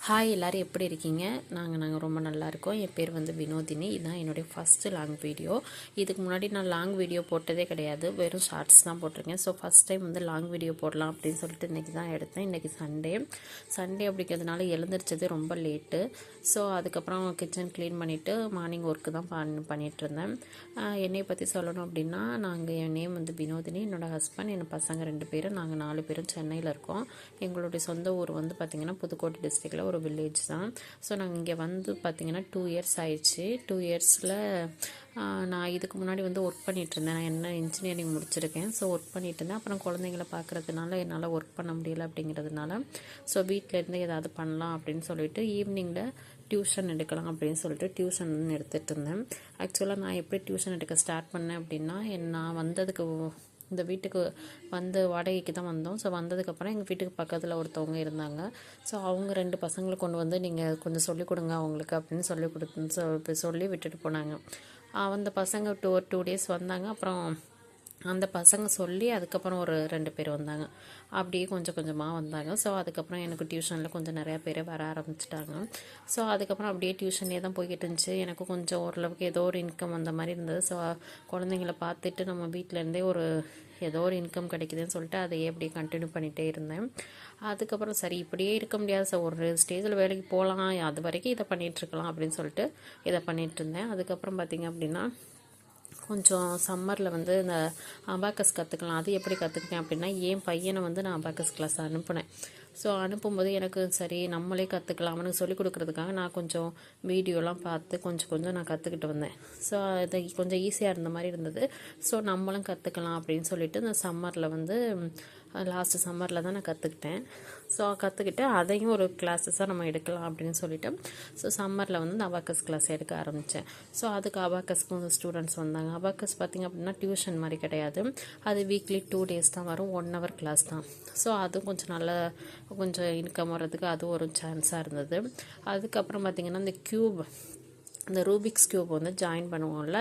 Hi எல்லோரும் எப்படி இருக்கீங்க? நாங்கள் ரொம்ப நல்லா இருக்கோம். என் பேர் வந்து வினோதினி. இதுதான் என்னுடைய ஃபஸ்ட்டு லாங் வீடியோ. இதுக்கு முன்னாடி நான் லாங் வீடியோ போட்டதே கிடையாது, வெறும் ஷார்ட்ஸ் தான் போட்டிருக்கேன். ஸோ ஃபஸ்ட் டைம் வந்து லாங் வீடியோ போடலாம் அப்படின்னு சொல்லிட்டு இன்றைக்கி தான் எடுத்தேன். இன்றைக்கி சண்டே அப்படிங்கிறதுனால எழுந்திரிச்சதே ரொம்ப லேட்டு. ஸோ அதுக்கப்புறம் கிச்சன் க்ளீன் பண்ணிவிட்டு மார்னிங் ஒர்க்கு தான் பண்ணிகிட்ருந்தேன். என்னையை பற்றி சொல்லணும் அப்படின்னா, என் நேம் வந்து வினோதினி, என்னோடய ஹஸ்பண்ட், என் பசங்க 2 பேரும், நாங்கள் 4 பேரும் சென்னையில் இருக்கோம். எங்களுடைய சொந்த ஊர் வந்து பார்த்திங்கன்னா புதுக்கோட்டை டிஸ்ட்ரிக்டில் ஒரு வில்லேஜ் தான். ஸோ நாங்கள் இங்கே வந்து பார்த்திங்கன்னா 2 இயர்ஸ் ஆயிடுச்சு. 2 இயர்ஸில் நான் இதுக்கு முன்னாடி வந்து ஒர்க் பண்ணிகிட்ருந்தேன். நான் என்ன இன்ஜினியரிங் முடிச்சிருக்கேன். ஸோ ஒர்க் பண்ணிகிட்டு இருந்தேன். அப்புறம் குழந்தைங்கள பார்க்குறதுனால என்னால் ஒர்க் பண்ண முடியலை அப்படிங்கிறதுனால ஸோ வீட்டிலேருந்து ஏதாவது பண்ணலாம் அப்படின்னு சொல்லிட்டு ஈவினிங்கில் டியூஷன் எடுக்கலாம் அப்படின்னு சொல்லிட்டு டியூஷன் எடுத்துகிட்டு இருந்தேன். ஆக்சுவலாக நான் எப்படி டியூஷன் எடுக்க ஸ்டார்ட் பண்ணேன் அப்படின்னா, நான் வந்ததுக்கு இந்த வீட்டுக்கு வந்து வாடகைக்கு தான் வந்தோம். ஸோ வந்ததுக்கப்புறம் எங்கள் வீட்டுக்கு பக்கத்தில் ஒருத்தவங்க இருந்தாங்க. ஸோ அவங்க 2 பசங்களை கொண்டு வந்து நீங்கள் கொஞ்சம் சொல்லிக் கொடுங்க அவங்களுக்கு அப்படின்னு சொல்லி விட்டுட்டு போனாங்க. அந்த பசங்க டூ டேஸ் வந்தாங்க. அப்புறம் அந்த பசங்க சொல்லி அதுக்கப்புறம் ஒரு 2 பேர் வந்தாங்க. அப்படியே கொஞ்சம் கொஞ்சமாக வந்தாங்க. ஸோ அதுக்கப்புறம் எனக்கு டியூஷனில் கொஞ்சம் நிறையா பேர் வர ஆரம்பிச்சிட்டாங்க. ஸோ அதுக்கப்புறம் அப்படியே டியூஷனே தான் போய்கிட்டு இருந்துச்சு. எனக்கு கொஞ்சம் ஓரளவுக்கு ஏதோ ஒரு இன்கம் வந்த மாதிரி இருந்தது. ஸோ குழந்தைங்கள பார்த்துட்டு நம்ம வீட்டிலேருந்தே ஏதோ ஒரு இன்கம் கிடைக்குதுன்னு சொல்லிட்டு அதையே அப்படியே கண்டினியூ பண்ணிகிட்டே இருந்தேன். அதுக்கப்புறம் சரி இப்படியே இருக்க முடியாது, ஸோ ஒரு ஸ்டேஜில் வேலைக்கு போகலாம், அது வரைக்கும் இதை பண்ணிகிட்ருக்கலாம் அப்படின்னு சொல்லிட்டு இதை பண்ணிகிட்டு இருந்தேன். அதுக்கப்புறம் பார்த்திங்க அப்படின்னா கொஞ்சம் சம்மரில் வந்து இந்த அபாக்கஸ் கற்றுக்கலாம். அது எப்படி கற்றுக்கிட்டேன் அப்படின்னா, என் பையனை வந்து நான் அபாக்கஸ் கிளாஸ் அனுப்புனேன். ஸோ அனுப்பும்போது எனக்கு சரி நம்மளே கற்றுக்கலாம், அவனுக்கு சொல்லிக் கொடுக்குறதுக்காக நான் கொஞ்சம் வீடியோலாம் பார்த்து கொஞ்சம் நான் கற்றுக்கிட்டு வந்தேன். ஸோ அது கொஞ்சம் ஈஸியாக இருந்த மாதிரி இருந்தது. ஸோ நம்மளும் கற்றுக்கலாம் அப்படின்னு சொல்லிட்டு இந்த சம்மரில் வந்து லாஸ்ட்டு சம்மரில் தான் நான் கற்றுக்கிட்டேன். ஸோ கற்றுக்கிட்டு அதையும் ஒரு கிளாஸஸாக நம்ம எடுக்கலாம் அப்படின்னு சொல்லிட்டு ஸோ சம்மரில் வந்து இந்த அபாக்கஸ் கிளாஸ் எடுக்க ஆரம்பித்தேன். ஸோ அதுக்கு அபாக்கஸ்க்கு ஸ்டூடெண்ட்ஸ் வந்தாங்க. அபாக்கஸ் பார்த்திங்க அப்படின்னா டியூஷன் மாதிரி கிடையாது, அது வீக்லி 2 டேஸ் தான் வரும், 1 hour கிளாஸ் தான். ஸோ அதுவும் கொஞ்சம் இன்கம் வர்றதுக்கு அது ஒரு சான்ஸாக இருந்தது. அதுக்கப்புறம் பார்த்திங்கன்னா இந்த ரூபிக்ஸ் கியூப் வந்து ஜாயின் பண்ணுவோம்ல,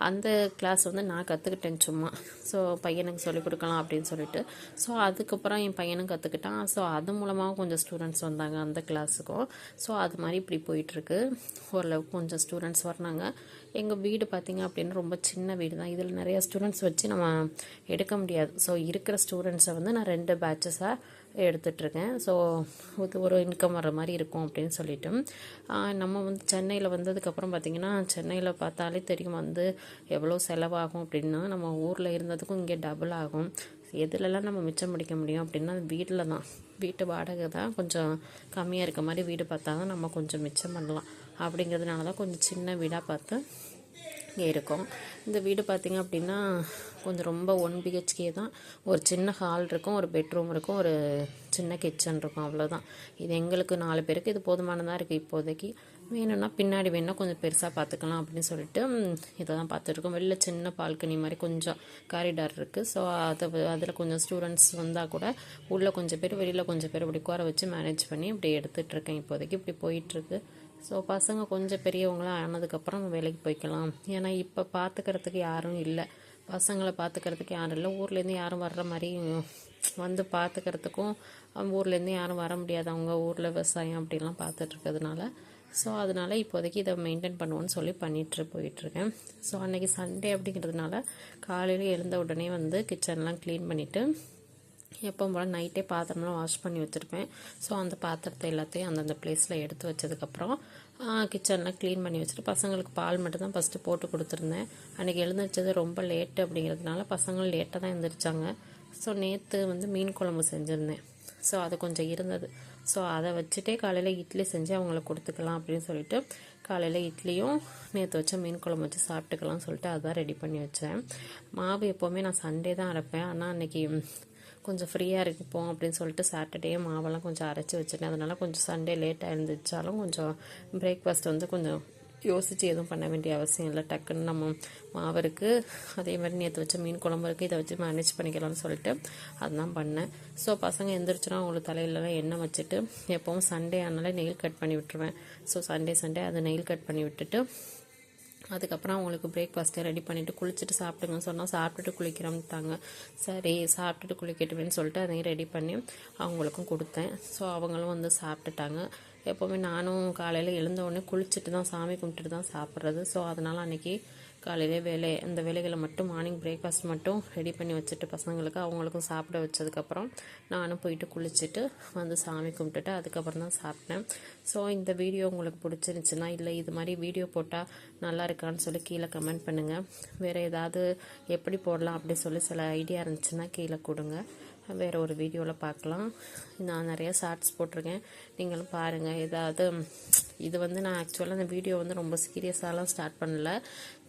அந்த கிளாஸ் வந்து நான் கற்றுக்கிட்டேன் சும்மா. ஸோ பையனுக்கு சொல்லிக் கொடுக்கலாம் அப்படின்னு சொல்லிட்டு ஸோ அதுக்கப்புறம் என் பையனும் கற்றுக்கிட்டான். ஸோ அது மூலமாக கொஞ்சம் ஸ்டூடெண்ட்ஸ் வந்தாங்க அந்த கிளாஸுக்கும். ஸோ அது மாதிரி இப்படி போயிட்டுருக்கு. ஓரளவுக்கு கொஞ்சம் ஸ்டூடெண்ட்ஸ் வர்றாங்க. எங்கள் வீடு பார்த்திங்க அப்படின்னு ரொம்ப சின்ன வீடு தான். இதில் நிறைய ஸ்டூடெண்ட்ஸ் வச்சு நம்ம எடுக்க முடியாது. ஸோ இருக்கிற ஸ்டூடெண்ட்ஸை வந்து நான் 2 பேட்சஸாக எடுத்துகிட்ருக்கேன். ஸோ இது ஒரு இன்கம் வர மாதிரி இருக்கும் அப்படின்னு சொல்லிட்டு நம்ம வந்து சென்னையில் வந்ததுக்கப்புறம் பார்த்திங்கன்னா, சென்னையில் பார்த்தாலே தெரியும் வந்து எவ்வளோ செலவாகும் அப்படின்னா, நம்ம ஊரில் இருந்ததுக்கும் இங்கே டபுள் ஆகும். எதுலலாம் நம்ம மிச்சம் பிடிக்க முடியும் அப்படின்னா வீட்டில் தான். வீட்டு வாடகை தான் கொஞ்சம் கம்மியாக இருக்க மாதிரி வீடு பார்த்தா தான் நம்ம கொஞ்சம் மிச்சம் பண்ணலாம். அப்படிங்கிறதுனால தான் கொஞ்சம் சின்ன வீடாக பார்த்து இங்கே இருக்கும். இந்த வீடு பார்த்திங்க அப்படின்னா கொஞ்சம் ரொம்ப 1 BHK தான். ஒரு சின்ன ஹால் இருக்கும், ஒரு பெட்ரூம் இருக்கும், ஒரு சின்ன கிச்சன் இருக்கும், அவ்வளோதான். இது எங்களுக்கு 4 பேருக்கு இது போதுமானதாக இருக்குது இப்போதைக்கு. வேணும்னா பின்னாடி வேணுன்னா கொஞ்சம் பெருசாக பார்த்துக்கலாம் அப்படின்னு சொல்லிட்டு இதை தான் பார்த்துட்ருக்கோம். வெளில சின்ன பால்கனி மாதிரி கொஞ்சம் காரிடார் இருக்குது. ஸோ அதில் கொஞ்சம் ஸ்டூடெண்ட்ஸ் வந்தால் கூட உள்ளே கொஞ்சம் பேர் வெளியில் கொஞ்சம் பேர் இப்படி உட்கார வச்சு மேனேஜ் பண்ணி இப்படி எடுத்துகிட்ருக்கேன். இப்போதைக்கு இப்படி போயிட்டுருக்கு. ஸோ பசங்க கொஞ்சம் பெரியவங்களாம் ஆனதுக்கப்புறம் வேலைக்கு போய்க்கலாம். ஏன்னா இப்போ பார்த்துக்கிறதுக்கு யாரும் இல்லை, பசங்களை பார்த்துக்கிறதுக்கு யாரும் இல்லை. ஊர்லேருந்து யாரும் வர்ற மாதிரி வந்து பார்த்துக்கிறதுக்கும் ஊர்லேருந்து யாரும் வர முடியாது. அவங்க ஊரில் விவசாயம் அப்படிலாம் பார்த்துட்ருக்கிறதுனால ஸோ அதனால் இப்போதைக்கு இதை மெயின்டைன் பண்ணுவோன்னு சொல்லி போயிட்டுருக்கேன். ஸோ அன்றைக்கி சண்டே அப்படிங்கிறதுனால காலையில் எழுந்த உடனே வந்து கிச்சன்லாம் க்ளீன் பண்ணிவிட்டு எப்பவும் போல் நைட்டே பாத்திரம்லாம் வாஷ் பண்ணி வச்சுருப்பேன். ஸோ அந்த பாத்திரத்தை எல்லாத்தையும் அந்தந்த பிளேஸில் எடுத்து வச்சதுக்கப்புறம் கிச்சன்லாம் க்ளீன் பண்ணி வச்சுட்டு பசங்களுக்கு பால் மட்டும் தான் ஃபஸ்ட்டு போட்டு கொடுத்துருந்தேன். அன்றைக்கி எழுந்திரிச்சது ரொம்ப லேட்டு அப்படிங்கிறதுனால பசங்களும் லேட்டாக தான் எழுந்திரிச்சாங்க. ஸோ நேற்று வந்து மீன் குழம்பு செஞ்சுருந்தேன். ஸோ அது கொஞ்சம் இருந்தது. ஸோ அதை வச்சுட்டே காலையில் இட்லி செஞ்சு அவங்களுக்கு கொடுத்துக்கலாம் அப்படின்னு சொல்லிட்டு காலையில் இட்லியும் நேற்று வச்ச மீன் குழம்பு வச்சு சாப்பிட்டுக்கலாம்னு சொல்லிட்டு அதான் ரெடி பண்ணி வச்சேன். மாவு எப்போவுமே நான் சண்டே தான் அரைப்பேன். ஆனால் அன்றைக்கி கொஞ்சம் ஃப்ரீயாக இருப்போம் அப்படின்னு சொல்லிட்டு சாட்டர்டே மாவெல்லாம் கொஞ்சம் அரைச்சி வச்சுட்டேன். அதனால் கொஞ்சம் சண்டே லேட்டாக இருந்துச்சாலும் கொஞ்சம் பிரேக்ஃபாஸ்ட் வந்து கொஞ்சம் யோசித்து எதுவும் பண்ண வேண்டிய அவசியம் இல்லை. டக்குன்னு நம்ம மாவு இருக்குது, அதே மாதிரி நேற்று வச்ச மீன் குழம்பு இருக்குது, இதை வச்சு மேனேஜ் பண்ணிக்கலாம்னு சொல்லிட்டு அதுதான் பண்ணேன். ஸோ பசங்க எந்திரிச்சுனா அவங்களுக்கு தலையிலலாம் எண்ணெய் வச்சுட்டு எப்போவும் சண்டே ஆனாலே நெயில் கட் பண்ணி விட்டுருவேன். ஸோ சண்டே அதை நெயில் கட் பண்ணி விட்டுட்டு அதுக்கப்புறம் அவங்களுக்கு பிரேக்ஃபாஸ்ட்டை ரெடி பண்ணிவிட்டு குளிச்சுட்டு சாப்பிடுங்கன்னு சொன்னால் சாப்பிட்டுட்டு குளிக்கிறோம்ட்டாங்க. சரி சாப்பிட்டுட்டு குளிக்கட்டுவேன்னு சொல்லிட்டு அதையும் ரெடி பண்ணி அவங்களுக்கும் கொடுத்தேன். ஸோ அவங்களும் வந்து சாப்பிட்டுட்டாங்க. எப்போவுமே நானும் காலையில் எழுந்த உடனே குளிச்சுட்டு தான் சாமி கும்பிட்டுட்டு தான் சாப்பிட்றது. ஸோ அதனால் அன்றைக்கி காலையிலே அந்த வேலைகளை மட்டும் மார்னிங் பிரேக்ஃபாஸ்ட் மட்டும் ரெடி பண்ணி வச்சுட்டு பசங்களுக்கு அவங்களுக்கும் சாப்பிட வச்சதுக்கப்புறம் நானும் போயிட்டு குளிச்சுட்டு வந்து சாமி கும்பிட்டுட்டு அதுக்கப்புறம் தான் சாப்பிட்டேன். ஸோ இந்த வீடியோ உங்களுக்கு பிடிச்சிருந்துச்சுன்னா இல்லை இது மாதிரி வீடியோ போட்டால் நல்லா இருக்கான்னு சொல்லி கீழே கமெண்ட் பண்ணுங்கள். வேறு ஏதாவது எப்படி போடலாம் அப்படி சொல்லி சில ஐடியா இருந்துச்சுன்னா கீழே கொடுங்க. வேறு ஒரு வீடியோவில் பார்க்கலாம். நான் நிறைய ஷார்ட்ஸ் போட்டிருக்கேன், நீங்களும் பாருங்கள். ஏதாவது இது நான் ஆக்சுவலாக அந்த வீடியோ ரொம்ப சீரியஸாலாம் ஸ்டார்ட் பண்ணல.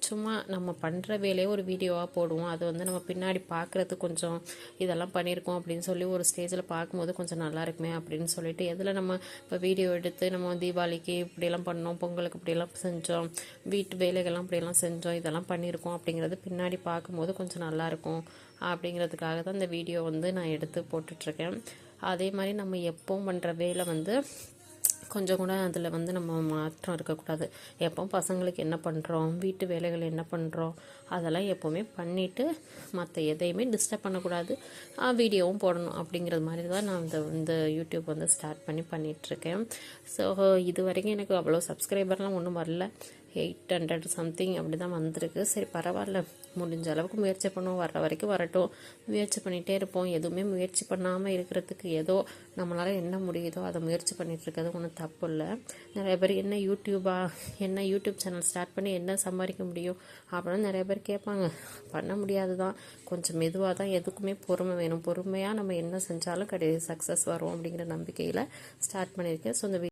சும்மா நம்ம பண்ணுற வேலையே ஒரு வீடியோவாக போடுவோம். அது நம்ம பின்னாடி பார்க்குறது கொஞ்சம் இதெல்லாம் பண்ணியிருக்கோம் அப்படின்னு சொல்லி ஒரு ஸ்டேஜில் பார்க்கும்போது கொஞ்சம் நல்லா இருக்குமே அப்படின்னு சொல்லிட்டு எதில் நம்ம இப்போ வீடியோ எடுத்து நம்ம தீபாவளிக்கு இப்படியெல்லாம் பண்ணோம், பொங்கலுக்கு இப்படியெல்லாம் செஞ்சோம், வீட்டு வேலைகள்லாம் இப்படியெல்லாம் செஞ்சோம், இதெல்லாம் பண்ணியிருக்கோம் அப்படிங்கிறது பின்னாடி பார்க்கும்போது கொஞ்சம் நல்லாயிருக்கும் அப்படிங்கிறதுக்காக தான் இந்த வீடியோ நான் எடுத்து போட்டுட்ருக்கேன். அதே மாதிரி நம்ம எப்பவும் பண்ணுற வேலை கொஞ்சம் கூட அதில் நம்ம மாற்றம் இருக்கக்கூடாது. எப்பவும் பசங்களுக்கு என்ன பண்ணுறோம், வீட்டு வேலைகள் என்ன பண்ணுறோம், அதெல்லாம் எப்போவுமே பண்ணிவிட்டு மற்ற எதையுமே டிஸ்டர்ப் பண்ணக்கூடாது, வீடியோவும் போடணும் அப்படிங்கிறது மாதிரி தான் நான் இந்த யூடியூப் ஸ்டார்ட் பண்ணிகிட்ருக்கேன். ஸோ இது வரைக்கும் எனக்கு அவ்வளோ சப்ஸ்கிரைபர்லாம் ஒன்றும் வரல, 800 சம்திங் அப்படி தான் வந்திருக்கு. சரி பரவாயில்ல, முடிஞ்ச அளவுக்கு முயற்சி பண்ணுவோம், வர்ற வரைக்கும் வரட்டும், முயற்சி பண்ணிகிட்டே இருப்போம். எதுவுமே முயற்சி பண்ணாமல் இருக்கிறதுக்கு ஏதோ நம்மளால் என்ன முடியுதோ அதை முயற்சி பண்ணிகிட்டு இருக்கிறது ஒன்றும் தப்பு இல்லை. நிறைய பேர் என்ன யூடியூப் சேனல் ஸ்டார்ட் பண்ணி என்ன சம்பாதிக்க முடியும் அப்படின்னு நிறைய பேர் கேட்பாங்க. பண்ண முடியாது தான், கொஞ்சம் மெதுவாக தான், எதுக்குமே பொறுமை வேணும். பொறுமையாக நம்ம என்ன செஞ்சாலும் சக்ஸஸ் வரும் அப்படிங்கிற நம்பிக்கையில் ஸ்டார்ட் பண்ணியிருக்கேன். ஸோ இந்த